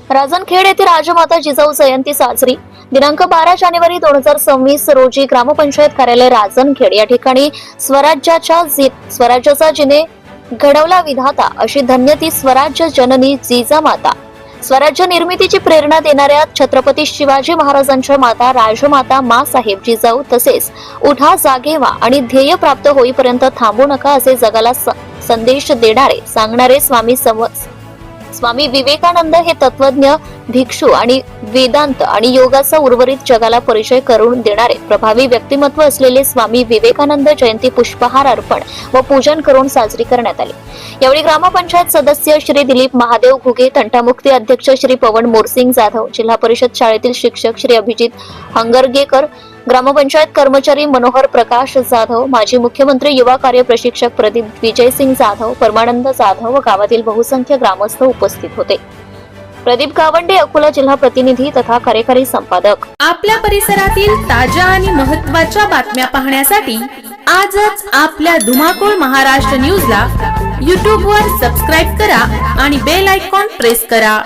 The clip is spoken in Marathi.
राजनखेड येथे राजमाता जिजाऊ जयंती साजरी दिनांक 12 जानेवारी 2026 रोजी ग्रामपंचायत कार्यालय राजनखेड या ठिकाणी स्वराज्याचा जिने घडवला विधाता अशी धन्य ती स्वराज्य जननी जिजामाता स्वराज्य निर्मितीची प्रेरणा देणाऱ्या छत्रपती शिवाजी महाराजांच्या माता राजमाता मासाहेब जिजाऊ तसेच उठा जागे व्हा आणि ध्येय प्राप्त होईपर्यंत थांबू नका असे जगाला संदेश देणारे सांगणारे स्वामी विवेकानंद हे तत्वज्ञ भिक्षू आणि वेदांत आणि योगाचा उर्वरित जगाला परिचय करून देणारे प्रभावी व्यक्तिमत्व असलेले स्वामी विवेकानंद जयंती पुष्पहार अर्पण व पूजन करून साजरी करण्यात आली। यावेळी ग्रामपंचायत सदस्य श्री दिलीप महादेव घुगे, तंटामुक्ती अध्यक्ष श्री पवन मोरसिंग जाधव, जिल्हा परिषद शाळेतील शिक्षक श्री अभिजित हंगरगेकर, ग्रामपंचायत कर्मचारी मनोहर प्रकाश जाधव, माजी मुख्यमंत्री युवा कार्य प्रशिक्षक प्रदीप विजयसिंग जाधव, परमानंद जाधव व गावातील बहुसंख्य ग्रामस्थ उपस्थित होते। प्रदीप गावंडे, अकोला जिल्हा प्रतिनिधी तथा कार्यकारी संपादक। आपल्या परिसरातील ताज्या आणि महत्त्वाच्या बातम्या पाहण्यासाठी आजच आपल्या धुमाकूळ महाराष्ट्र न्यूजला YouTube वर सबस्क्राइब करा आणि बेल आयकॉन प्रेस करा।